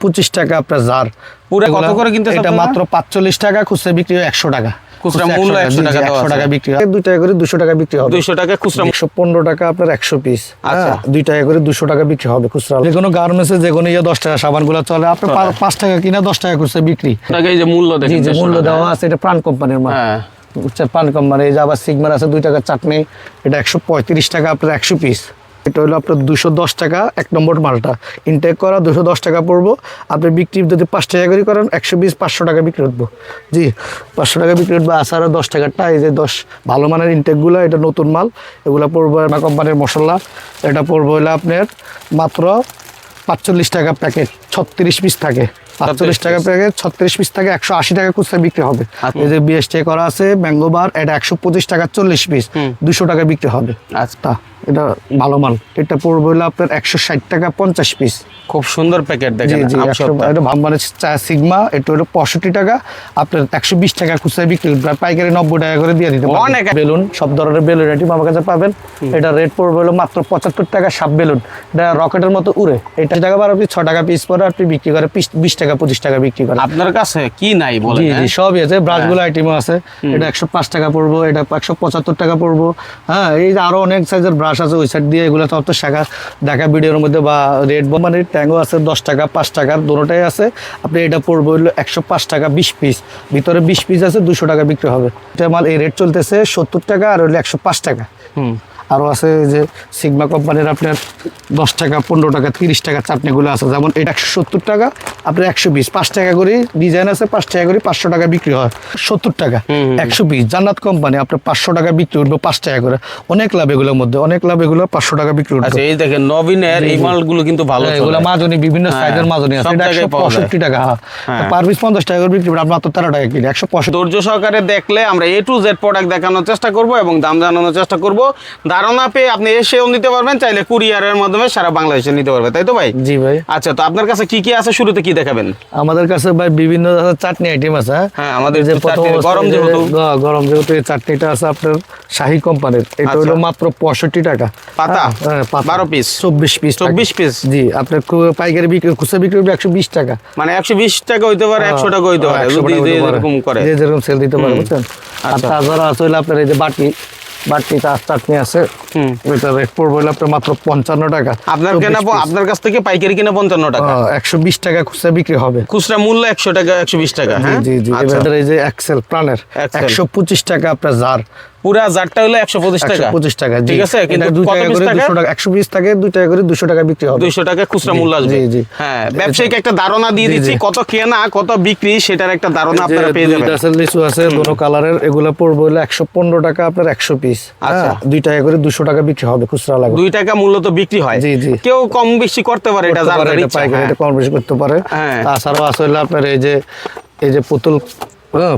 25 টাকা আপনার জার পুরো কত করে কিনতে এটা মাত্র 45 টাকা, খুচরা বিক্রি হয় 100 টাকা। খুচরা মূল্য 100 টাকা, 100 টাকা বিক্রি হয়, 2 টাকা করে 200 টাকা বিক্রি হবে। 200 টাকা খুচরা, 115 টাকা আপনার 100 পিস। আচ্ছা, 2 টাকা করে 200 টাকা বিক্রি হবে খুচরা। যে কোনো গার্মেন্টসে যে কোনো 10 টাকা সাবানগুলো চলে, আপনার 5 টাকা কিনা 10 টাকা খুচরা বিক্রি। টাকা এই যে মূল্য দেখেন, যে মূল্য দেওয়া আছে, এটা প্রাণ কোম্পানির মাল। হ্যাঁ, প্রাণ কোম্পানি। এই যে আবার সিগমার আছে 2 টাকা চাটনি, এটা 135 টাকা আপনার 100 পিস। এটা হলো আপনার 210 টাকা 1 নম্বর মালটা ইনটেক করা, 210 টাকা পড়বো। আপনি বিক্রি যদি 5 টাকা করে করেন 120 500 টাকা বিক্রি উঠবো। জি, 500 টাকা বিক্রি উঠবো। আসারও 10 টাকারটা, এই যে 10 ভালো মানের ইনটেকগুলো, এটা নতুন মাল, এগুলো পড়বো না কোম্পানির মশলা। এটা পড়বো হলো আপনার মাত্র 45 টাকা প্যাকেট, 36 পিস থাকে। 45 টাকা প্যাকেট, 36 পিস থাকে, 180 টাকা খুচরা বিক্রি হবে। এই যে বিএসটি করা আছে ম্যাঙ্গো বার, এটা 125 টাকা 40 পিস, 200 টাকা বিক্রি হবে। আচ্ছা, এটা ভালো মাল। এটা পড়বে হলো আপনার 160 টাকা 50 পিস। খুব সুন্দর প্যাকেট দেখেন। এটা ভাম্বানে সিগমা, এটা হলো 65 টাকা আপনার 120 টাকা খুচরা বিক্রি, পাইকারি 90 টাকা করে দিয়ে দিতে পারবেন। বেলুন, সব ধরনের বেলুন আইটেম আমার কাছে পাবেন। এটা রেট পড়বে হলো মাত্র 75 টাকা সাব বেলুন, এটা রকেটের মতো উড়ে। এটা টাকা বার আপনি 6 টাকা পিস পরে আপনি বিক্রি করে 20 টাকা 25 টাকা বিক্রি করেন। আপনার কাছে কি নাই বলেন? জি, সবই আছে, ব্রাশগুলো আইটেমও আছে। এটা 105 টাকা পড়বো, এটা 175 টাকা পড়বো। হ্যাঁ, এই যে আরো অনেক সাইজের ব্রাশ আছে ওই সাইড দিয়ে, এগুলো সব তো শাখা দেখা ভিডিওর মধ্যে, বা রেড বোমানের ট্যাঙ্গও আছে 10 টাকা 5 টাকা দুটোটাই আছে। আপনি এটা পড়বো হলো 105 টাকা 20 পিস, ভিতরে 20 পিস আছে, 200 টাকা বিক্রি হবে। এটা মাল এই রেট চলতেছে 70 টাকা, আর হলো 105 টাকা। আরও আছে যে সিগমা কোম্পানির আপনার 10 টাকা 15 টাকা 30 টাকা চাটনিগুলো আছে, যেমন এটা 170 টাকা আপনার 120, 5 টাকা করে ডিজাইন আছে, 5 টাকা করে 500 টাকা বিক্রি হয়। 70 টাকা 120, জান্নাত কোম্পানি আপনার 500 টাকা বিক্রি উঠবে 5 টাকা করে। অনেক লাভ এগুলোর মধ্যে, অনেক লাভ, এগুলো 500 টাকা বিক্রি উঠবে। আচ্ছা, এই দেখেন নবীনের এই মালগুলো কিন্তু ভালো, এগুলো মাজনি, বিভিন্ন সাইজের মাজনি আছে। এটা 165 টাকা, পার পিস 50 টাকা করে বিক্রি, আপনার মাত্র 13 টাকা কিনে 165। ধৈর্য সহকারে দেখলে আমরা A to Z প্রোডাক্ট দেখানোর চেষ্টা করব এবং দাম জানানোর চেষ্টা করব। ধারণা পেয়ে আপনি এসেও নিতে পারবেন, চাইলে কুরিয়ারের মাধ্যমে সারা বাংলাদেশে নিতে পারবেন, তাই তো ভাই? জি ভাই। আচ্ছা, তো আপনার কাছে কি কি আছে, শুরুতে কি দেখাবেন? আমাদের কাছে ভাই বিভিন্ন চাটনি আইটেম আছে। হ্যাঁ, আমাদের যে গরম যেহেতু এই চাটনিটা আছে আপনার শাহী কোম্পানির, এটা হলো মাত্র 65 টাকা পাতা, 12 পিস 24 পিস 24 পিস। জি, আপনার পাইকারি বিক্রি, খুচরা বিক্রি 120 টাকা, মানে 120 টাকা হইতে পারে, 100 টাকা হইতে পারে, যদি যেরকম করে, যে যেরকম সেল দিতে পারে, বুঝছেন। আর তাছাড়া আছে আপনার এই যে বাটি চাটনি আছে, এটা রেট পড়বে হলো আপনার মাত্র 55 টাকা। আপনার কাছ থেকে পাইকারি কিনা 55 টাকা, 120 টাকা খুচরা বিক্রি হবে। খুচরা মূল্য 100 টাকা 120 টাকা। হ্যাঁ, জি। এবার এই যে এক্সেল প্রাণের 125 টাকা আপনার জার, পুরা জারটা হলো 125 টাকা। 125 টাকা, ঠিক আছে, কিন্তু 2 টাকা করে 200 টাকা, 120 থাকে 2 টাকা করে 200 টাকা বিক্রি হবে। 200 টাকা খুচরা মূল্য আসবে। জি। হ্যাঁ, ব্যবসায়িক একটা ধারণা দিয়ে দিচ্ছি, কত কেনা কত বিক্রি সেটার একটা ধারণা আপনারা পেয়ে যাবেন। এটা লিচু আছে দোনো কালারের, এগুলো পড়বে হলো 115 টাকা আপনার 100 পিস। আচ্ছা, 2 টাকা করে 200 টাকা বিক্রি হবে খুচরা লাগে। 2 টাকা মূল্য তো বিক্রি হয়। জি। কেউ কম বেশি করতে পারে, এটা যার ইচ্ছা, পাইকারি এটা কম বেশি করতে পারে। তাছাড়াও আছে হলো আপনার এই যে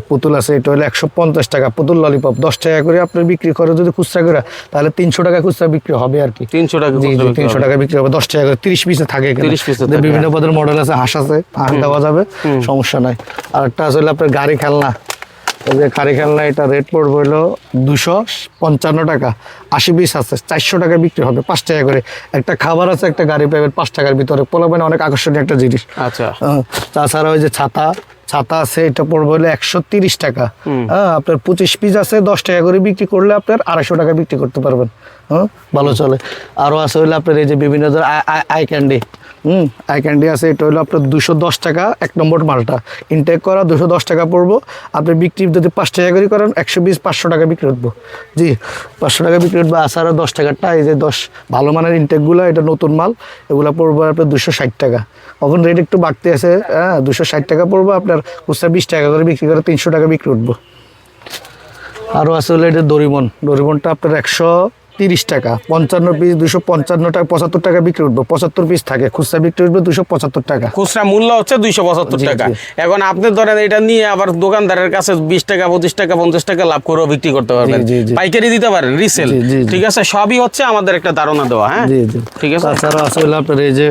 পুতুল আছে, এটা হলো 150 টাকা পুতুল ললিপপ, 10 টাকা করে আপনার বিক্রি করে যদি খুচরা করে, তাহলে 300 টাকা খুচরা বিক্রি হবে আর কি। 300 টাকা, 300 টাকা বিক্রি হবে, 10 টাকা করে 30 পিসে থাকে। 30 পিসে বিভিন্ন পদের মডেল আছে, হাঁস আছে, হাঁস দেওয়া যাবে, সমস্যা নাই। আর একটা আসলে আপনার গাড়ি খেলনা, এই যে গাড়ি খেলনা, এটা রেট পড়বে হলো 255 টাকা, 80 পিস আছে, 400 টাকা বিক্রি হবে, 5 টাকা করে। একটা খাবার আছে, একটা গাড়ি পাবেন 5 টাকার ভিতরে, পোলাবেন অনেক আকর্ষণীয় একটা জিনিস। আচ্ছা, তাছাড়া ওই যে ছাতা আছে, এটা পড়বে হলো 130 টাকা। আপনার 25 পিস আছে, 10 টাকা করে বিক্রি করলে আপনার 250 টাকা বিক্রি করতে পারবেন। ভালো চলে। আরও আছে হইলে আপনার এই যে বিভিন্ন ধরনের আই ক্যান্ডি আছে, এটা হলো আপনার 210 টাকা 1 নম্বর মালটা ইনটেক করা, 210 টাকা পড়বো। আপনি বিক্রি যদি 5 টাকা করে করেন 120 500 টাকা বিক্রি উঠবো। জি, 500 টাকা বিক্রি উঠবো। আসারও 10 টাকারটা, এই যে 10 ভালো মানের ইনটেকগুলো, এটা নতুন মাল, এগুলো পড়বো আপনার 260 টাকা। এখন রেট একটু বাড়তে আছে, 260 টাকা পড়বো, আপনার খুচরা 20 টাকা করে বিক্রি করে 300 টাকা বিক্রি উঠবো। আরও আছে হলো এটা ডরিমনটা আপনার 130 টাকা, 55 পিস 255 টাকা, 75 টাকা বিক্রি উঠবে, 75 পিস থাকে, খুচরা বিক্রি উঠবে 275 টাকা, খুচরা মূল্য হচ্ছে 275 টাকা। এখন আপনি ধরেন এটা নিয়ে আবার দোকানদারের কাছে 20 টাকা 25 টাকা 50 টাকা লাভ করেও বিক্রি করতে পারবেন, পাইকারি দিতে পারেন, রিসেল। ঠিক আছে, সবই হচ্ছে আমাদের একটা ধারণা দেওয়া। হ্যাঁ, ঠিক আছে। তাছাড়া আছে আপনার এই যে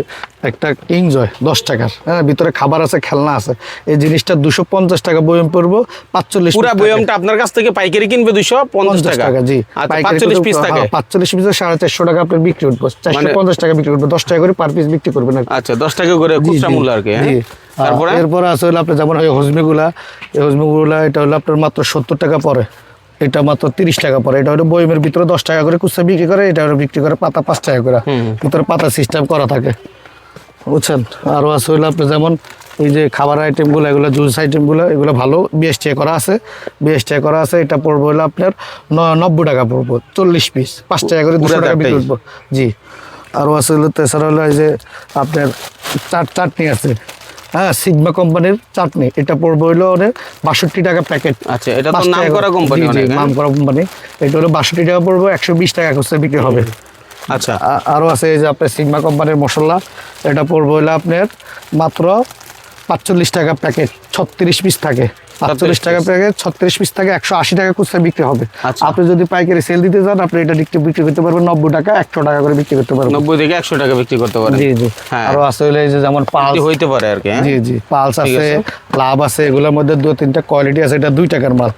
একটা কিংজয় 10 টাকার, হ্যাঁ, ভিতরে খাবার আছে, খেলনা আছে। এই জিনিসটা 250 টাকা বয়ম পড়বো, 45 পুরা বয়মটা আপনার কাছ থেকে পাইকারি কিনবে 250 টাকা। জি, আচ্ছা, 45 পিস থাকে। 45 পিসে 450 টাকা আপনার বিক্রি করবো, 450 টাকা বিক্রি করবো, 10 টাকা করে পার পিস বিক্রি করবেন আর কি। আচ্ছা, 10 টাকা করে খুচরা মূল্য আর কি। জি। তারপরে এরপরে আছে হলো আপনার যেমন এই হজমিগুলা, এটা হলো আপনার মাত্র 70 টাকা পরে, এটা মাত্র 30 টাকা পরে। এটা হলো বয়মের ভিতরে 10 টাকা করে খুচরা বিক্রি করে, এটা হলো বিক্রি করে পাতা 5 টাকা করে, ভিতরে পাতা সিস্টেম করা থাকে, বুঝছেন। আরও আছে হলো আপনার যেমন এই যে খাবার আইটেমগুলো, এগুলো জুস আইটেমগুলো, এগুলো ভালো বিএসটিআই করা আছে, বিএসটিআই করা আছে। এটা পড়বো হলো আপনার 90 টাকা পড়বো, 40 পিস, 5 টাকা করে 200 টাকা বিক্রি করবো। জি। আরও আছে হলো এছাড়া হলো এই যে আপনার চাটনি আছে, হ্যাঁ, সিগমা কোম্পানির চাটনি, এটা পড়বো হইলো 62 টাকা প্যাকেট। আচ্ছা, এটা তো নাম করা কোম্পানি, নাম করা কোম্পানি। এটা হলো 62 টাকা পড়বো, 120 টাকা খুচরা বিক্রি হবে। আচ্ছা, আরও আছে এই যে আপনার সিগমা কোম্পানির মশলা, এটা পড়বো হলো আপনার মাত্র 45 টাকা প্যাকেট, 36 পিস থাকে, 45 টাকা প্যাকেট, 36 পিস থাকে, 180 টাকা খুচরা বিক্রি হবে। আপনি যদি পাইকারি সেল দিতে চান, আপনি এটা বিক্রি করতে পারবেন 90 টাকা, 100 টাকা করে বিক্রি করতে পারবেন, 90 থেকে 100 টাকা বিক্রি করতে পারেন। জি জি। আরো আছে হলো এই যে যেমন পালস হইতে পারে আর কি। জি জি, পালস আছে, লাভ আছে, এগুলোর মধ্যে 2-3টা কোয়ালিটি আছে। এটা 2 টাকার মাল,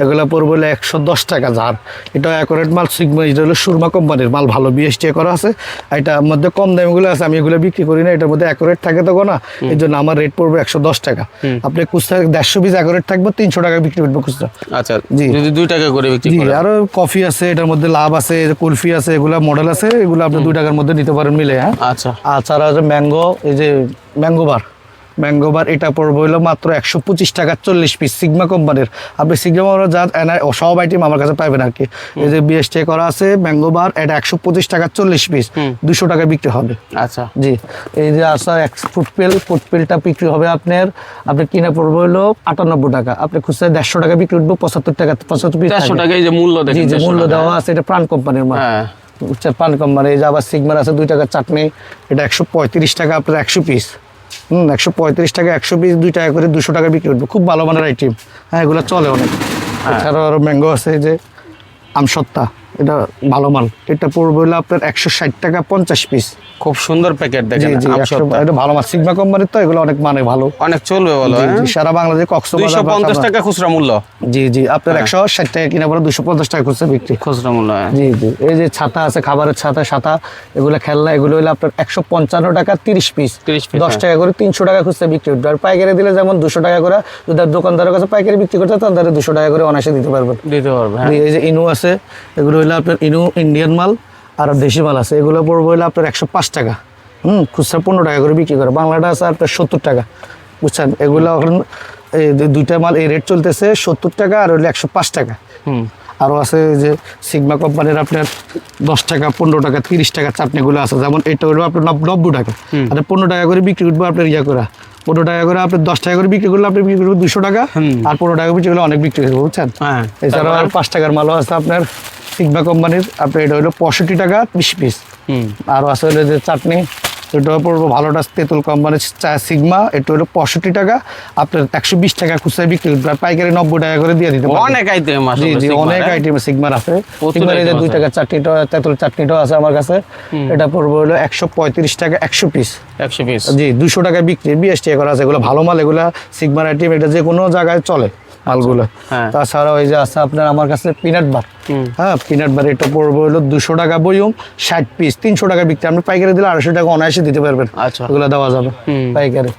এগুলো পড়বে হলো 110 টাকা ঝাড়। এটা অ্যাকোরেট মাল, সিগমা, এটা হলো সুরমা কোম্পানির মাল, ভালো বিএসটিআই করা আছে। এটার মধ্যে কম দামিগুলো আছে, আমি এগুলো বিক্রি করি না, এটার মধ্যে অ্যাকোরেট থাকে তো না, এই জন্য আমার রেট পড়বে 110 টাকা। আপনি খুচরা 150 পিস অ্যাকোরেট থাকবে, 300 টাকা বিক্রি করবে খুচরা। আচ্ছা, জি, যদি 2 টাকা করে বিক্রি করেন। আরো কফি আছে, এটার মধ্যে লাভ আছে, কুলফি আছে, এগুলা মডেল আছে, এগুলো আপনি 2 টাকার মধ্যে নিতে পারেন মিলে। হ্যাঁ, আচ্ছা। আচ্ছা, আছে ম্যাঙ্গো, এই যে ম্যাঙ্গো বার, এটা পড়বে হইলো মাত্র 125 টাকা 40 পিস, সিগমা কোম্পানির। আপনি সিগমা যা সব আইটেম আমার কাছে পাবেন আর কি। এই যে বিএসটি করা আছে ম্যাঙ্গো বার, এটা 125 টাকা 40 পিস, 200 টাকা বিক্রি হবে। আচ্ছা, জি। এই যে আসা ফুটপেলটা বিক্রি হবে আপনার কিনা পড়বে হলো 58 টাকা, আপনি খুচরা 150 টাকা বিক্রি করবো, 75 টাকা, 75 পিস, 150 টাকা। এই যে মূল্য দেখেন, যে মূল্য দেওয়া আছে, এটা প্রাণ কোম্পানির মাল। প্রাণ কোম্পানি। এই যে আবার সিগমার আছে 2 টাকার চাটনি, এটা 135 টাকা আপনার 100 পিস। 135 টাকা 100 পিস, 2 টাকা করে 200 টাকা বিক্রি করবে, খুব ভালো মানের আইটেম। হ্যাঁ, এগুলো চলে অনেক। এছাড়াও আরও ম্যাঙ্গো আছে, যে আমসত্তা, এটা ভালো মাল, এটা পড়বে হলো আপনার 160 টাকা 50 পিস। খুব সুন্দর প্যাকেট দেখেন, এটা ভালো মাল, সিগমা কোম্পানির তো, এগুলো অনেক মানে ভালো, অনেক চলবে বলো। সারা বাংলাদেশে কক্সবাজার 250 টাকা খুচরা মূল্য। জি জি, আপনার 160 টাকা কিনা পরে 250 টাকা খুচরা বিক্রি, খুচরা মূল্য। জি জি। এই যে ছাতা আছে, খাবারের ছাতা, এগুলো খেলনা, এগুলো হলো আপনার 155 টাকা 30 পিস, 10 টাকা করে 300 টাকা খুচরা বিক্রি করবে। আর পাইকারি দিলে যেমন 200 টাকা করে, যদি দোকানদারের কাছে পাইকারি বিক্রি করতে চান, তাহলে 200 টাকা করে অনায়াসে দিতে পারবে। এই যে ইনু আছে, এগুলো হলো আপনার ইনু ইন্ডিয়ান মাল, আর দেশি মাল আছে, এগুলো পড়বে হলো আপনার 105 টাকা, খুচরা 15 টাকা করে বিক্রি করে। বাংলাটা আছে আপনার 70 টাকা, বুঝছেন। এগুলো এখন এই 2টা মাল এই রেট চলতেছে 70 টাকা, আর হইলে 105 টাকা। আরও আছে যে সিগমা কোম্পানির আপনার 10 টাকা, 15 টাকা, 30 টাকা চাটনিগুলো আছে, যেমন এটা হলো আপনার 90 টাকা, আর 15 টাকা করে বিক্রি করবো আপনার করে 15 টাকা করে, আপনি 10 টাকা করে বিক্রি করলে আপনি বিক্রি করবেন 200 টাকা, আর 15 টাকা বিক্রি করলে অনেক বিক্রি করবো, বুঝছেন। এছাড়াও আর 5 টাকার মালও আছে আপনার সিগমা কোম্পানির, আপনার এটা হলো 65 টাকা 20 পিস। আরও আছে হলো যে চাটনি, এটা পড়বো ভালোটা তেঁতুল কোম্পানির সিগমা, এটা হলো 65 টাকা, আপনার 120 টাকা খুচরা বিক্রি করবে, পাইকারি 90 টাকা করে দিয়ে দিতে পারবেন। অনেক আইটেম আছে, জি জি, অনেক আইটেম সিগমার আছে। সিগমার এই যে 2 টাকার চাটনিটা, তেঁতুল চাটনিটাও আছে আমার কাছে, এটা পড়বো হলো 135 টাকা 100 পিস, 100 পিস, জি, 200 টাকা বিক্রি, বিএসটি করা আছে। এগুলো ভালো মাল, এগুলা সিগমার আইটেম, এটা যে কোনো জায়গায় চলে মালগুলো। তাছাড়া ওই যে আছে আপনার আমার কাছে পিনাট বার, হ্যাঁ, পিনাট বার, এটা পড়বে হলো 200 টাকা বইম, 60 পিস, 300 টাকা বিক্রি। আপনি পাইকারি দিলে 250 টাকা অনায়াসে দিতে পারবেন, এগুলো দেওয়া যাবে পাইকারি।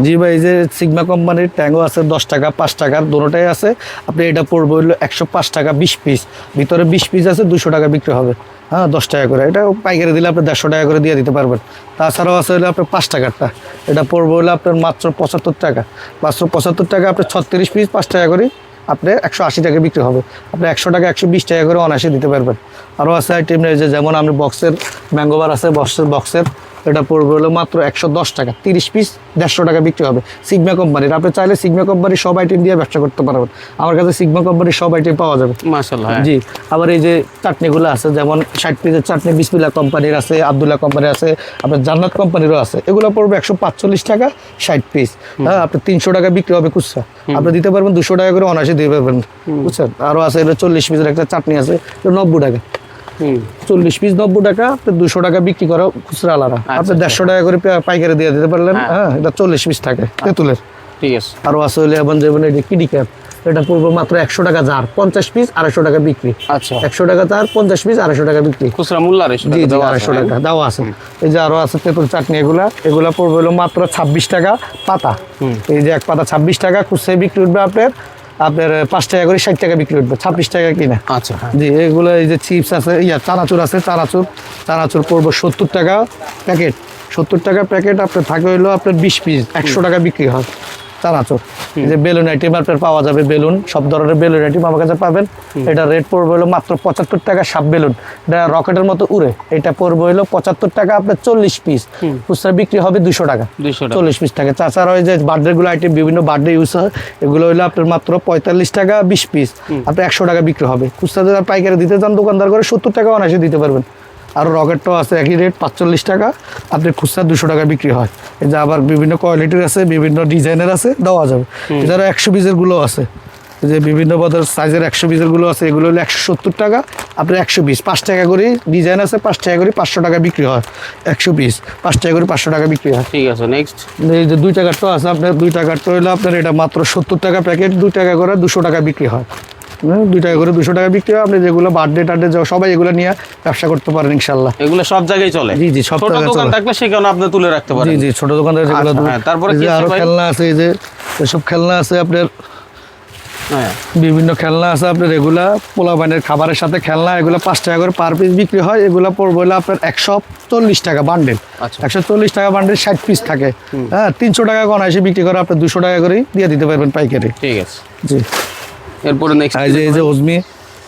জি ভাই, এই যে সিগমা কোম্পানির ট্যাঙ্গো আছে 10 টাকা 5 টাকার, দুটোটাই আছে। আপনি এটা পড়বে হলো 105 টাকা 20 পিস, ভিতরে 20 পিস আছে, 200 টাকা বিক্রি হবে, হ্যাঁ, 10 টাকা করে। এটা পাইকারি দিলে আপনি 150 টাকা করে দিয়ে দিতে পারবেন। তাছাড়াও আছে হলো আপনার 5 টাকারটা, এটা পড়বে হলো আপনার মাত্র 75 টাকা, 575 টাকা, আপনার 36 পিস 5 টাকা করে, আপনি 180 টাকা বিক্রি হবে, আপনি 100 টাকা 120 টাকা করে অনায়াসে দিতে পারবেন। আরও আছে আইটেম, যে যেমন আমি বক্সের ম্যাঙ্গো বার আছে, বক্সের এটা পড়বে হলো মাত্র 110 টাকা, 30 পিস 150 টাকা বিক্রি হবে, সিগমা কোম্পানির। আপনি চাইলে সিগমা কোম্পানির সব আইটেম দিয়ে ব্যবসা করতে পারবেন, আমার কাছে সিগমা কোম্পানির সব আইটেম পাওয়া যাবে, মাশাআল্লাহ। জি। আবার এই যে চাটনিগুলো আছে, যেমন 60 পিসের চাটনি বিসমিল্লাহ কোম্পানির আছে, আব্দুল্লাহ কোম্পানির আছে, আপনার জান্নাত কোম্পানিরও আছে, এগুলো পড়বে 145 টাকা 60 পিস, হ্যাঁ, আপনি 300 টাকা বিক্রি হবে খুচরা, আপনি দিতে পারবেন 200 টাকা করে অনায়াসে দিতে পারবেন, বুঝছেন। আরও আছে এটা 40 পিসের একটা চাটনি আছে, 90 টাকা, হুম 40 পিস 90 টাকা, আপনি 200 টাকা বিক্রি করো খুচরা আলাদা, আপনি 150 টাকা করে পাইকারি দিয়ে দিতে পারলেন। হ্যাঁ, এটা 40 পিস থাকে তেঁতুলের। ঠিক আছে। আরো আছে হলে এবং যেমন এই যে কিডি ক্যাপ, এটা পড়বে মাত্র 100 টাকা জার, 50 পিস 250 টাকা বিক্রি। আচ্ছা 100 টাকা জার, 50 পিস 250 টাকা বিক্রি। খুচরা মূল্য আর জি জি 250 টাকা দেওয়া আছে। এই যে আরো আছে তেঁতুল চাটনি, এগুলা পড়বে হলো মাত্র 26 টাকা পাতা। এই যে এক পাতা 26 টাকা, খুচরা বিক্রি উঠবে আপনার 5 টাকা করে 60 টাকা বিক্রি উঠবে, 26 টাকা কিনা। আচ্ছা জি এগুলো এই যে চিপস আছে, চানাচুর আছে, চানাচুর পড়বে 70 টাকা প্যাকেট। 70 টাকা প্যাকেট আপনার থাকে হইলো আপনার 20 পিস 100 টাকা বিক্রি হয় চানাচুর। এই যে বেলুন আইটেম আপনার পাওয়া যাবে, বেলুন সব ধরনের বেলুন আইটেম আমার কাছে পাবেন। এটা রেট পড়বে হলো মাত্র 75 টাকা সাব বেলুন, এটা রকেটের মতো উড়ে। এটা পড়বে হলো 75 টাকা আপনার 40 পিস, খুচরা বিক্রি হবে 200 টাকা 40 পিস টাকা। তাছাড়া ওই যে বার্থডে গুলো আইটেম বিভিন্ন বার্থডে ইউজ হয়, এগুলো হলো আপনার মাত্র 45 টাকা 20 পিস, আপনার 100 টাকা বিক্রি হবে। খুচরা যদি পাইকারি দিতে চান দোকানদার করে 70 টাকা অনায়াসে দিতে পারবেন। আর রকেটটাও আছে একই রেট 45 টাকা, আপনি খুচরা 200 টাকা বিক্রি হয়। এই যে আবার বিভিন্ন কোয়ালিটির আছে, বিভিন্ন ডিজাইনের আছে, দেওয়া যাবে। এছাড়া 100 পিসের গুলো আছে, এই যে বিভিন্ন বদল সাইজের 100 পিসের গুলো আছে, এগুলো হলো 170 টাকা, আপনি 100 পিস 5 টাকা করে ডিজাইন আছে, 5 টাকা করে 500 টাকা বিক্রি হয়। 100 পিস 5 টাকা করে 500 টাকা বিক্রি হয়। ঠিক আছে নেক্সট। এই যে 2 টাকারটা আছে আপনার, 2 টাকারটা হলো আপনার এটা মাত্র 70 টাকা প্যাকেট, 2 টাকা করে 200 টাকা বিক্রি হয়। 2 টাকা করে 200 টাকা বিক্রি হয়। আপনি যেগুলো বার্থডে টার্থডে সবাই এগুলো নিয়ে ব্যবসা করতে পারেন ইনশাল্লাহ। এগুলো সব জায়গায় চলে। জি জি সব ছোট জায়গায় দোকান চলে। থাকলে সেখানে আপনি তুলে রাখতে পারেন। জি জি ছোট দোকানদার যেগুলো আচ্ছা, হ্যাঁ, তারপরে এই কি যে আছে আরো ভাই? খেলনা আছে, এই যে এসব খেলনা আছে আপনার, হ্যাঁ বিভিন্ন খেলনা আছে আপনার। এগুলা পোলাপানের খাবারের সাথে খেলনা, এগুলো 5 টাকা করে পার পিস বিক্রি হয়। এগুলো পড়বে হলো আপনার 140 টাকা বান্ডেল। আচ্ছা। 140 টাকা বান্ডেল 60 পিস থাকে। হ্যাঁ 300 টাকা অনায়াসে বিক্রি করে আপনি 200 টাকা করেই দিয়ে দিতে পারবেন পাইকারি। ঠিক আছে। জি এরপরে নেক্সট। এই যে হজমি,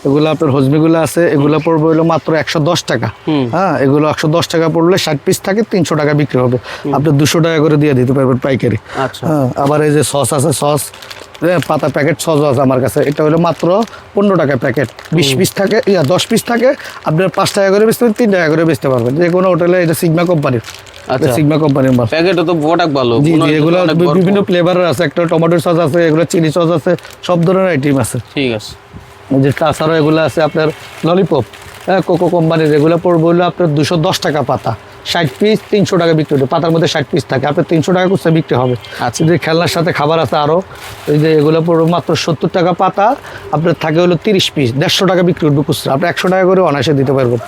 এগুলো আপনার হজমিগুলো আছে, এগুলো পড়বে হলো মাত্র 110 টাকা। হ্যাঁ এগুলো 110 টাকা পড়লে 60 পিস থাকে, 300 টাকা বিক্রি হবে, আপনি 200 টাকা করে দিয়ে দিতে পারবেন পাইকারি। আচ্ছা হ্যাঁ আবার এই যে সস আছে, সস পাতা প্যাকেট সস আছে আমার কাছে, এটা হলো মাত্র 15 টাকা প্যাকেট। 20 পিস থাকে, 10 পিস থাকে, আপনার 5 টাকা করে বেচতে পারবেন, 3 টাকা করে বেচতে পারবেন যে কোনো হোটেলে। এটা সিগমা কোম্পানির, আচ্ছা সিগমা কোম্পানির মাল। প্যাকেটও তো প্রোডাক্ট ভালো। জি জি এগুলো বিভিন্ন ফ্লেভারের আছে, একটা টমেটো সস আছে, এগুলো চিলি সস আছে, সব ধরনের আইটেম আছে। ঠিক আছে। এই যে তাছাড়াও এগুলো আছে আপনার ললিপপ, হ্যাঁ কোকো কোম্পানির, এগুলো পড়বে হলো আপনার 210 টাকা পাতা, 60 পিস 300 টাকা বিক্রি হবে। পাতার মধ্যে 60 পিস থাকে, আপনার 300 টাকা খুচরা বিক্রি হবে। আচ্ছা। যে খেলনার সাথে খাবার আছে আরও, এই যে এগুলো পড়বে মাত্র 70 টাকা পাতা, আপনার থাকে হলো 30 পিস, 150 টাকা বিক্রি উঠবে খুচরা, আপনি 100 টাকা করে অনায়াসে দিতে পারবেন।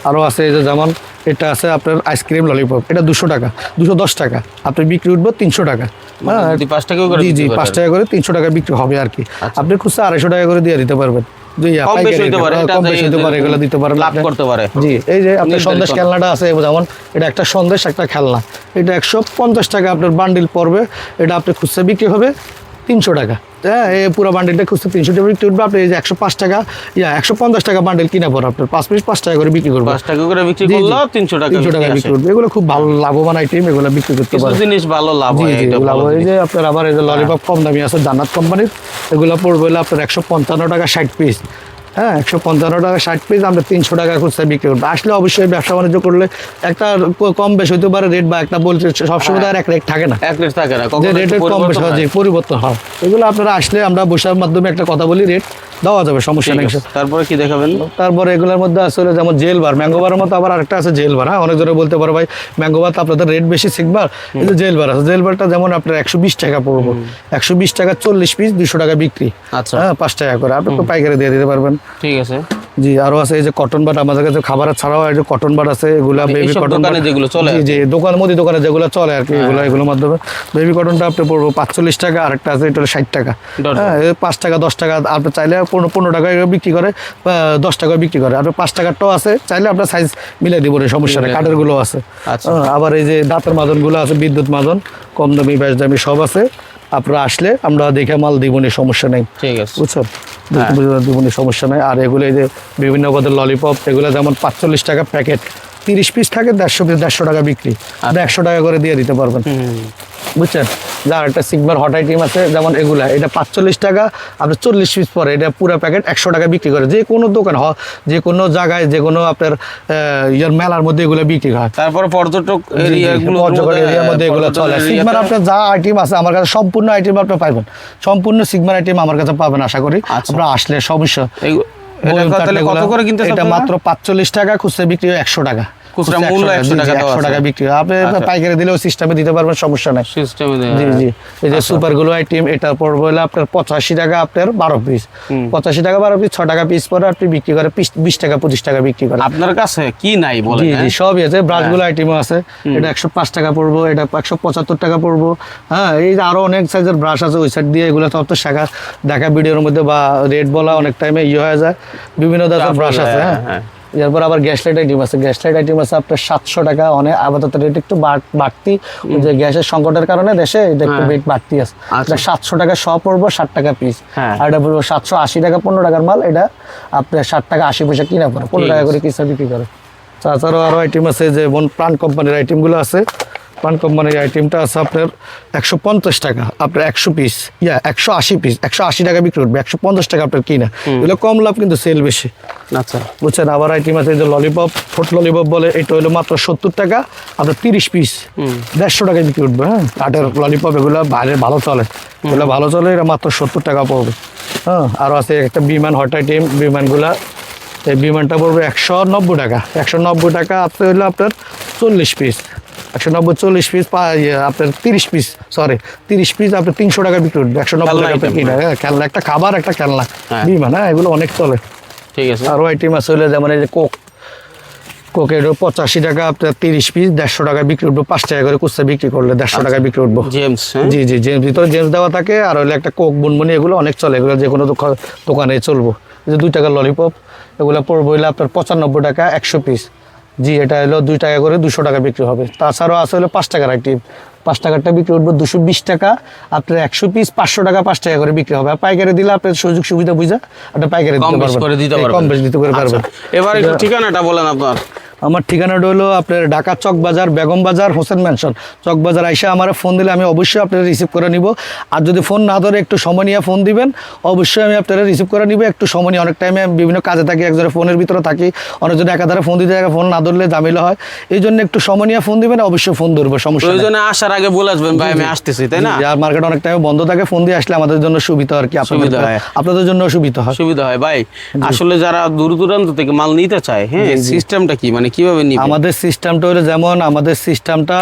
আরও আছে এই যে যেমন এটা আছে আপনার আইসক্রিম ললিপপ, এটা 200 টাকা, 210 টাকা, আপনি বিক্রি উঠবে 300 টাকা। হ্যাঁ যদি 5 টাকা করে জি জি বিক্রি 5 করেন। টাকা করে 300 টাকা বিক্রি হবে আর কি। আপনি খুচরা 250 টাকা করে দিয়ে দিতে পারবেন। জি কম বেশি পাইকারি হইতে পারে, রেটে, এটা কম বেশি হতে পারে, এগুলো দিতে পারেন লাভ আপনি। করতে পারে। জি এই যে আপনার নির্ধারিত সন্দেশ না। খেলনাটা আছে, যেমন এটা একটা সন্দেশ একটা খেলনা, এটা 150 টাকা আপনার বান্ডিল পড়বে, এটা আপনি খুচরা বিক্রি হবে 300 টাকা। হ্যাঁ এই পুরো বান্ডিলটা খুচরা 300 টাকা বিক্রি উঠবে, আপনি এই যে 105 টাকা 150 টাকা বান্ডিল কিনা পড়ে আপনার 5 পিস 5 টাকা করে বিক্রি করবে। 5 টাকা করে বিক্রি জি, জি। করলে 300 টাকা 300 টাকা বিক্রি করবে। এগুলো খুব ভালো লাভবান আইটেম, এগুলো বিক্রি করতে কিছু পারে। জিনিস ভালো লাভ জি হয়। জি এটা এগুলো ভালো এই জিনিস। যে আপনার আবার এই যে ললিপপ কম দামি আছে জান্নাত কোম্পানির, এগুলো পড়বে হলো আপনার 155 টাকা 60 পিস। হ্যাঁ 155 টাকা 60 পিস, আমরা 300 টাকা খুচরা বিক্রি করবো। আসলে অবশ্যই ব্যবসা বাণিজ্য করলে একটা কম বেশি হতে পারে রেট, বা একটা বলছে সবসময় তো আর এক রেট থাকে না, এক রেট থাকে না, যে কখনো একটু রেটের কম বেশি পরিবর্তন হয়, হয়। যে পরিবর্তন হয়। এগুলো আপনারা আসলে আমরা বসার মাধ্যমে একটা কথা বলি, রেট দেওয়া যাবে, সমস্যা ঠিক নেই। আছে। তারপরে কি দেখাবেন? তারপরে এগুলোর মধ্যে আসলে যেমন জেল বার, ম্যাঙ্গো বারের মতো আবার আরেকটা আছে জেল বার। হ্যাঁ অনেক জনে বলতে পারো ভাই ম্যাঙ্গো বার তো আপনাদের রেট বেশি, সিগবার এই যে জেল বার আছে, জেল বারটা যেমন আপনার 120 টাকা পড়বো, 120 টাকা 40 পিস, 200 টাকা বিক্রি। আচ্ছা। হ্যাঁ 5 টাকা করে আপনি তো পাইকারি দিয়ে দিতে পারবেন। ঠিক আছে। জি আরো আছে এই যে কটন বাট, আমাদের কাছে খাবার ছাড়াও এই যে কটন বাট আছে, এগুলা বেবি এইসব কটন দোকানে যেগুলো চলে জি জি দোকান মুদি দোকানে যেগুলো চলে আর কি, এগুলোর মাধ্যমে বেবি কটনটা আপনি পড়বো 45 টাকা, আরেকটা আছে এটা হলো 60 টাকা। ডজন। হ্যাঁ 5 টাকা 10 টাকা, আপনি চাইলে 15 টাকা বিক্রি করে, 10 টাকা বিক্রি করে, আপনার 5 টাকারটাও আছে, চাইলে আপনার সাইজ মিলাই দিব, সমস্যা নেই, কাঠের গুলো আছে। আচ্ছা। আবার এই যে দাঁতের মাজনগুলো আছে, বিদ্যুৎ মাজন, কম দামি বেশ দামি সব আছে, আপনারা আসলে আমরা দেখে মাল দিবনি, সমস্যা নেই, ঠিক আছে। বুঝছেন, দিবনি সমস্যা নেই। আর এগুলো এই যে বিভিন্ন পদের ললিপপ, এগুলো যেমন 45 টাকা প্যাকেট, 30 পিস থাকে, 150 পিস 150 টাকা বিক্রি, 100 টাকা করে দিয়ে দিতে পারবেন, বুঝছেন। যার একটা সিগমার হট আইটেম আছে যেমন এগুলা, এটা 45 টাকা, আপনার 40 পিস পরে, এটা পুরো প্যাকেট 100 টাকা বিক্রি করে, যে কোনো দোকান যে কোনো জায়গায়, যে কোনো আপনার ইয়ার মেলার মধ্যে এগুলো বিক্রি হয়। তারপরে পর্যটক এরিয়াগুলো, পর্যটন এরিয়ার মধ্যে এগুলো চলে। সিগমার আপনার যা আইটেম আছে আমার কাছে, সম্পূর্ণ আইটেম আপনি পাবেন, সম্পূর্ণ সিগমার আইটেম আমার কাছে পাবেন আশা করি। আচ্ছা। আপনারা আসলে সমস্যা এটা তাহলে কত করে কিনতেছেন এটা মাত্র 45 টাকা, খুচরা বিক্রি হয় 100 টাকা। খুচরা মূল্য 100 টাকা দেওয়া 100 টাকা আছে। বিক্রি হয়। আপনি পাইকারি দিলেও সিস্টেমে দিতে পারবেন, সমস্যা নাই। সিস্টেমে জি জি। এই যে সুপার গুলো আইটেম, এটা পড়বে হলো আপনার 85 টাকা, আপনার 12 পিস। 85 টাকা 12 পিস, 6 টাকা পিস পরে আপনি বিক্রি করে 20 টাকা 25 টাকা বিক্রি করেন। আপনার কাছে কি নাই বলেন? জি জি, সবই আছে। ব্রাশ গুলো আইটেমও আছে। এটা 105 টাকা পড়বো, এটা 175 টাকা পড়বো। হ্যাঁ, এই যে আরো অনেক সাইজের ব্রাশ আছে ওই সাইড দিয়ে, এগুলো সব তো শাখা দেখা ভিডিওর মধ্যে বা রেট বলা অনেক টাইমে হয়ে যায়। বিভিন্ন ধরনের ব্রাশ আছে। হ্যাঁ, এরপর আবার গ্যাস লাইট আইটেম আছে। গ্যাস লাইট আইটেম আছে আপনার 700 টাকা। অনেক আপাতত রেট একটু বাড়তি, ওই যে গ্যাসের সংকটের কারণে দেশে এটা একটু রেট বাড়তি আছে। এটা 700 টাকা শ পড়বো, 60 টাকা পিস। আর এটা পড়বো 780 টাকা, 15 টাকার মাল। এটা আপনার 60 টাকা 80 পয়সা কিনা পড়ে, 15 টাকা করে কিসা বিক্রি করে। তাছাড়াও আরো আইটেম আছে, যেমন প্রাণ কোম্পানির আইটেমগুলো আছে। প্রাণ কোম্পানির আইটেমটা আছে আপনার 150 টাকা, আপনার 100 পিস, 180 পিস, 180 টাকা বিক্রি করবে, 150 টাকা আপনার কিনা। এগুলো কম লাভ কিন্তু সেল বেশি। আচ্ছা, বুঝছেন। আবার আইটেম আছে যে ললিপপ, ফুট ললিপপ বলে, এটা হলো মাত্র 70 টাকা, আপনার 30 পিস 150 টাকায় বিক্রি করবে। হ্যাঁ, কাঠের ললিপপ, এগুলো বাইরে ভালো চলে, এগুলো ভালো চলে, এটা মাত্র 70 টাকা পড়বে। হ্যাঁ, আরও আছে একটা বিমান হট আইটেম, বিমানগুলা, এই বিমানটা পড়বে 190 টাকা। 190 টাকা আপনি হলো আপনার 40 পিস, 190 40 পিস আপনার 30 পিস, সরি 30 পিস আপনার 300 টাকা বিক্রি করবে, 190 টাকা আপনার কিনা। হ্যাঁ, খেলনা, একটা খাবার, একটা খেলনা বিমান। হ্যাঁ, এগুলো অনেক চলে। ঠিক আছে। আরও আইটেম আছে হলে যেমন এই যে কোকের 85 টাকা, আপনার 30 পিস 150 টাকা বিক্রি উঠবো, 5 টাকা করে খুচরা বিক্রি করলে 150 টাকা বিক্রি উঠবো। জেমস, জি জি, জেমস ভিতরে জেমস দেওয়া থাকে। আর হলে একটা কোক বুনবুনি, এগুলো অনেক চলে, এগুলো যে কোনো দোকানে চলবো। এই যে 2 টাকার ললিপপ, এগুলো পড়বো হইলে আপনার 95 টাকা 100 পিস। জি, এটা হলো 2 টাকা করে 200 টাকা বিক্রি হবে। তাছাড়াও আছে হলো 5 টাকার আইটেম, 5 টাকারটা বিক্রি উঠবো 220 টাকা, আপনার 100 পিস 500 টাকা, 5 টাকা করে বিক্রি হবে। আর পাইকারি দিলে আপনার সুযোগ সুবিধা বুঝা আপনার পাইকারি দিতে পারবেন, কম বেশি দিতে পারবেন। এবার একটু ঠিকানাটা বলেন আপনার। আমার ঠিকানাটা হলো আপনার ঢাকা চক বাজার, বেগম বাজার, হোসেন ম্যানশন। চক বাজার আইসা আমার ফোন দিলে আমি অবশ্যই আপনারা রিসিভ করে নিব। আর যদি ফোন না ধরে একটু সময় নিয়ে ফোন দিবেন, অবশ্যই আমি আপনারা রিসিভ করে নিব। একটু সময় নিয়ে, অনেক টাইমে আমি বিভিন্ন কাজে থাকি, একজনের ফোনের ভিতরে থাকি, অনেকজন একাধারে ফোন দিতে থাকে, ফোন না ধরলে ঝামেলা হয়। এই জন্য একটু সময় নিয়ে ফোন দিবেন, অবশ্যই ফোন ধরবো, সমস্যা নেই। প্রয়োজনে আসার আগে বলে আসবেন ভাই আমি আসতেছি, তাই না? আর মার্কেট অনেক টাইমে বন্ধ থাকে, ফোন দিয়ে আসলে আমাদের জন্য সুবিধা আর কি, আপনাদের জন্য সুবিধা হয়। সুবিধা হয় ভাই। আসলে যারা দূর দূরান্ত থেকে মাল নিতে চায়, হ্যাঁ, সিস্টেমটা কি, মানে কিভাবে নিবে? আমাদের সিস্টেমটা হলো, যেমন আমাদের সিস্টেমটা,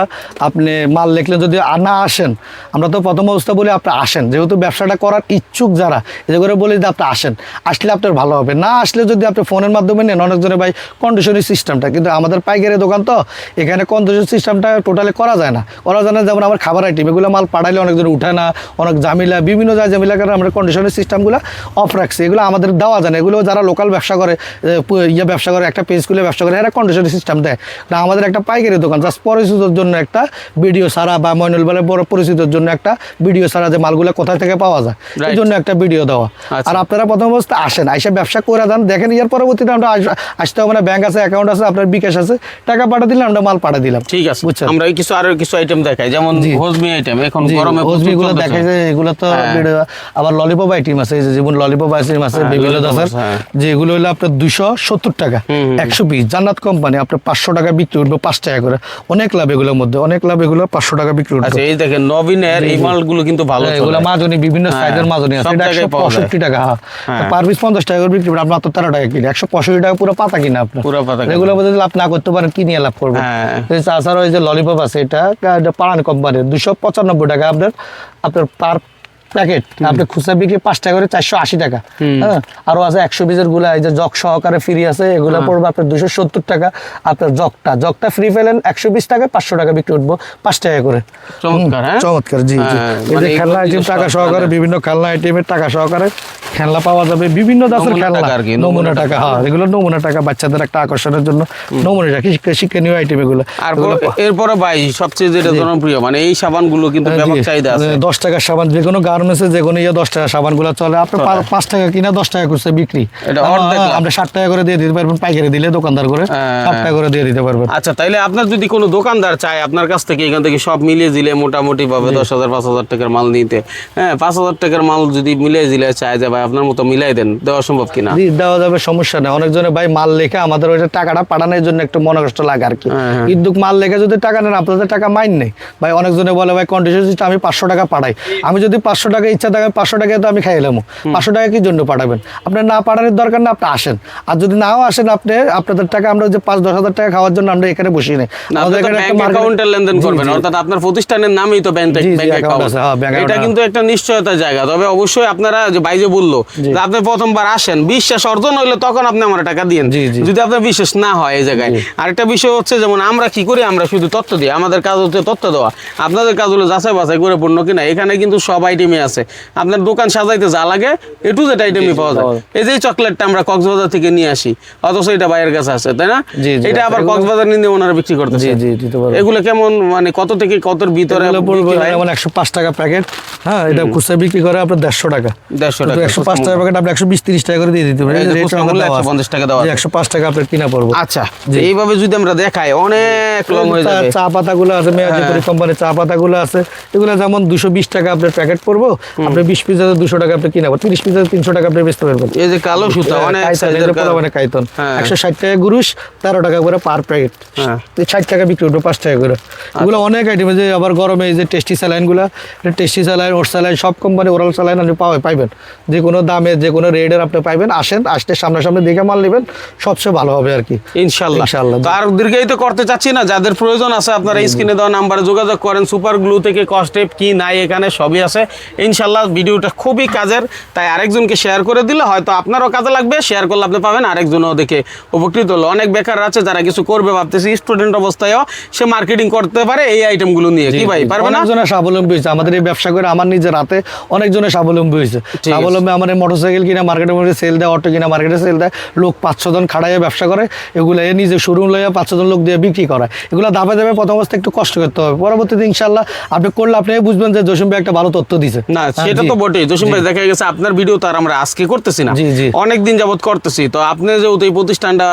আপনি মাল লিখলে যদি না আসেন, আমরা তো প্রথম অবস্থা বলি আপনি আসেন, যেহেতু ব্যবসাটা করার ইচ্ছুক যারা, এতে করে বলি যে আপনি আসেন, আসলে আপনার ভালো হবে। না আসলে যদি আপনি ফোনের মাধ্যমে নেন, অনেকজনের ভাই কন্ডিশনের সিস্টেমটা, কিন্তু আমাদের পাইকারি দোকান তো, এখানে কন্ডিশন সিস্টেমটা টোটালি করা যায় না। যেমন আমার খাবার আইটেম, এগুলো মাল পাঠাইলে অনেকজন উঠায় না, অনেক ঝামেলা, বিভিন্ন জায়গায় ঝামেলা কারণে আমরা কন্ডিশনের সিস্টেমগুলো অফ রাখছি। এগুলো আমাদের দেওয়া যায় না। এগুলো যারা লোকাল ব্যবসা করে, ব্যবসা করে, একটা পেজ খুলে ব্যবসা করে, এরা কন্ডিশনের সিস্টেম দেয় না। আমাদের একটা পাইকারি দোকান, জাস্ট পরিচিতর জন্য একটা ভিডিও সারা, বা মইনুল বলে বড় পরিচিতর জন্য একটা ভিডিও সারা, যে মালগুলো কোথায় থেকে পাওয়া যায়, এই জন্য একটা ভিডিও দেওয়া। আর আপনারা প্রথম অবস্থায় আসেন, আইসা ব্যবসা করে দেন, দেখেন। এর পরবর্তীতে আমরা আসতে হবে না, ব্যাংক আছে, অ্যাকাউন্ট আছে, আপনার বিকাশ আছে, টাকা পাঠা দিলে আমরা মাল পাঠা দিলাম। ঠিক আছে, আমরা আরো কিছু আইটেম দেখাই, যেমন হজমি আইটেম, এখন গরমে হজমি গুলো দেখাই যায়, এগুলো তো। আবার ললিপপ আইটেম আছে, যেমন ললিপপ আইটেম আছে বিভিন্ন ধরনের, যেগুলো হলো আপনার 270 টাকা 100 পিস। জান্নাত কোম্পানি আপনার 500 টাকা বিক্রি উঠবে, 5 টাকা করে। অনেক লাভ এগুলোর মধ্যে, অনেক লাভ। এগুলো 500 টাকা বিক্রি উঠবে। আচ্ছা, এই দেখেন নবীনের এই মালগুলো কিন্তু ভালো চলে। এগুলো মাজনি, বিভিন্ন সাইজের মাজনি আছে, এটা 165 টাকা। হ্যাঁ, পার পিস 50 টাকা করে বিক্রি, আপনার তো 13 টাকা কিনে, 165 টাকা পুরো পাতা কিনা আপনার, পুরো পাতা। এগুলো মধ্যে লাভ না করতে পারেন, কি নিয়ে লাভ করবেন? তাছাড়া ওই যে ললিপপ আছে, এটা পাড়ান কোম্পানির 295 টাকা আপনার পার প্যাকেট। আপনি খুচরা বিক্রি 5 টাকা করে, 480 টাকা। হ্যাঁ, আরো আছে 100 পিসের গুলা, এই যে জগ সহকারে ফ্রি আছে, এগুলো পড়বে আপনার 270 টাকা। আপনার জগটা ফ্রি পেলেন 120 টাকা, 500 টাকা বিক্রি উঠবো, 5 টাকা করে। চমৎকার। জি জি, এই যে খেলনা আইটেম টাকা সহকারে, বিভিন্ন খেলনা আইটেমের টাকা সহকারে খেলনা পাওয়া যাবে, বিভিন্ন দাসের খেলনা, নমুনা টাকা। হ্যাঁ, এগুলো নমুনা টাকা, বাচ্চাদের একটা আকর্ষণের জন্য নমুনা টাকা, শিক্ষণীয় আইটেম এগুলো। আর এরপরে ভাই সবচেয়ে যেটা জনপ্রিয়, মানে এই সাবানগুলো কিন্তু ব্যাপক চাহিদা আছে। 10 টাকার সাবান, যে কোনো গার্মেন্টসে যে কোনো 10 টাকা সাবানগুলো চলে। আপনার 5 টাকা কিনা 10 টাকা করছে বিক্রি, আমরা 60 টাকা করে দিয়ে দিতে পারবেন, পাইকারি দিলে দোকানদার করে 60 টাকা করে দিয়ে দিতে পারবেন। আচ্ছা, তাইলে আপনার যদি কোনো দোকানদার চায় আপনার কাছ থেকে, এখান থেকে সব মিলিয়ে দিলে মোটামুটি ভাবে 10,000 5,000 টাকার মাল নিতে, হ্যাঁ, 5,000 টাকার মাল যদি মিলিয়ে দিলে চায় যে ভাই ভাই আপনার মতো মিলাই দেন, দেওয়া সম্ভব কিনা? জি, দেওয়া যাবে, সমস্যা নেই। অনেকজনে ভাই মাল লেখে আমাদের ওইটা টাকাটা পাঠানোর জন্য একটু মনে কষ্ট লাগে আর কি। কিন্তু মাল লেখে যদি টাকা নেন, আপনাদের টাকা মাইন নেই ভাই। অনেকজনে বলে ভাই কন্ডিশন আমি 500 টাকা পাঠাই। আমি যদি 500 টাকা ইচ্ছা থাকে, 500 টাকা তো আমি খাই এলাম। 500 টাকা কি জন্য পাঠাবেন? আপনার না পাঠানোর দরকার না, আপনি আসেন। আর যদি নাও আসেন, আপনি আপনাদের টাকা আমরা যে 5-10 হাজার টাকা খাওয়ার জন্য আমরা এখানে বসি নেই। আমাদের এখানে একটা অ্যাকাউন্টের লেনদেন করবেন, অর্থাৎ আপনার প্রতিষ্ঠানের নামেই তো ব্যাংক অ্যাকাউন্ট আছে। এটা কিন্তু একটা নিশ্চয়তার জায়গা। তবে অবশ্যই আপনারা যে ভাই যে বললো যে আপনি প্রথমবার আসেন, বিশ্বাস অর্জন হইলে তখন আপনি আমার টাকা দিয়েন। যদি আপনার বিশ্বাস না হয় এই জায়গায়। আরেকটা বিষয় হচ্ছে, যেমন আমরা কি করি, আমরা শুধু তথ্য দিই। আমাদের কাজ হচ্ছে তথ্য দেওয়া, আপনাদের কাজ হলো যাচাই বাছাই করে পণ্য কিনা। এখানে কিন্তু সব আইটেমই আছে। আপনার দোকান সাজাইতে যা লাগে A to Z আইটেমই পাওয়া যায়। এই যে চকলেটটা আমরা কক্সবাজার থেকে নিয়ে আসি, অথচ এটা বাইরের কাছে আছে, তাই না? এটা আবার কক্সবাজার নিয়ে ওনারা বিক্রি করতেছে। এগুলো কেমন, মানে কত থেকে কতর ভিতরে? যেমন 105 টাকা প্যাকেট। হ্যাঁ, এটা খুচরা বিক্রি করে আপনার 150 টাকা। 105 টাকা প্যাকেট আপনি 120-30 টাকা করে দিয়ে দিতে পারেন। 150 টাকা দেওয়া, 105 টাকা আপনার কিনা পড়বো। আচ্ছা, এইভাবে যদি আমরা দেখাই অনেক লং হয়ে যাবে। চা পাতাগুলো আছে, মেয়াজি কোম্পানির চা পাতাগুলো আছে। এগুলো যেমন 220 টাকা আপনার প্যাকেট পড়বো। আপনি 20 পিস আছে 200 টাকা আপনি কিনা, 30 পিস আছে 300 টাকা আপনি বেচতে পারবেন। এই যে কালো সুতা, অনেক সাইজের কাইতন 160 টাকা গুরুশ, 13 টাকা করে পার প্যাকেট। 60 টাকা বিক্রি করবো, 5 টাকা করে। এগুলো অনেক আইটেম। যে আবার গরমে এই যে টেস্টি স্যালাইনগুলো, টেস্টি স্যালাইন, ওর স্যালাইন, সব কোম্পানি ওরাল স্যালাইন আপনি পাইবেন। যে কোনো দামে, যে কোনো রেটের আপনি পাইবেন। আসেন, আসতে সামনাসামনি দেখে মাল নেবেন, সবচেয়ে ভালো হবে আর কি। ইনশাল্লাহ। আর দীর্ঘায়িত করতে চাচ্ছি না, যাদের প্রয়োজন আছে আপনারা স্ক্রিনে দেওয়া নাম্বারে যোগাযোগ করেন। সুপার গ্লু থেকে কস্টেপ কি নাই, এখানে সবই আছে। ইনশাল্লাহ ভিডিওটা খুবই কাজের, তাই আরেকজনকে শেয়ার করে দিলে হয়তো আপনারও কাজে লাগবে। শেয়ার করলে আপনি পাবেন, আরেকজনও দেখে উপকৃত হলো। অনেক বেকার আছে যারা কিছু করবে ভাবতেছি, স্টুডেন্ট অবস্থায়ও সে মার্কেটিং করতে পারে এই আইটেমগুলো নিয়ে। কি ভাই, পারবে না? অনেকজনের স্বাবলম্বী হয়েছে আমাদের এই ব্যবসা করে। আমার নিজের হাতে অনেকজনের স্বাবলম্বী হয়েছে। স্বাবলম্বী আমার মোটরসাইকেল কিনা মার্কেটের মধ্যে সেল দেয়, অটো কিনা মার্কেটে সেল দেয়। লোক 5-6 জন খাড়াইয়া ব্যবসা করে। এগুলো এ নিজে শোরুম লইয়া 5-6 জন লোক দিয়ে বিক্রি করায়। এগুলো ধাপে ধাপে প্রথম অবস্থায় একটু কষ্ট করতে হবে। পরবর্তীতে ইনশাল্লাহ আপনি করলে আপনি বুঝবেন যে জসিম ভাই একটা ভালো তথ্য দিছে। না, সেটা তো বটেই। জসিম ভাই, দেখা গেছে আপনার ভিডিও তো আর আমরা আজকে করতেছি না, অনেকদিন যাবত করতেছি। তো আপনি যেহেতু এই প্রতিষ্ঠানটা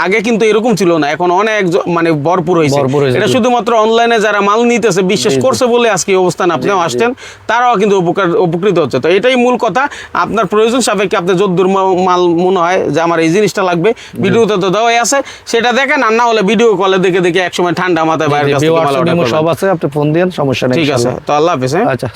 আগে কিন্তু এরকম ছিল না, এখন অনেক মানে ভরপুর হয়েছে। এটা শুধুমাত্র অনলাইনে যারা মাল নিতেছে, বিশ্বাস করছে বলে আজকে অবস্থান আপনিও আসছেন, তারাও কিন্তু উপকৃত হচ্ছে। তো এটাই মূল কথা। আপনার প্রয়োজন সাপেক্ষে আপনি যদ্দূর মাল মনে হয় যে আমার এই জিনিসটা লাগবে, ভিডিওতে তো দেওয়াই আছে, সেটা দেখেন। আর না হলে ভিডিও কলে দেখে দেখে একসময় ঠান্ডা মাথায় বাইরের কাছে সব আছে, আপনি ফোন দিন, সমস্যা নেই। ঠিক আছে, তো আল্লাহ হাফেজ। আচ্ছা।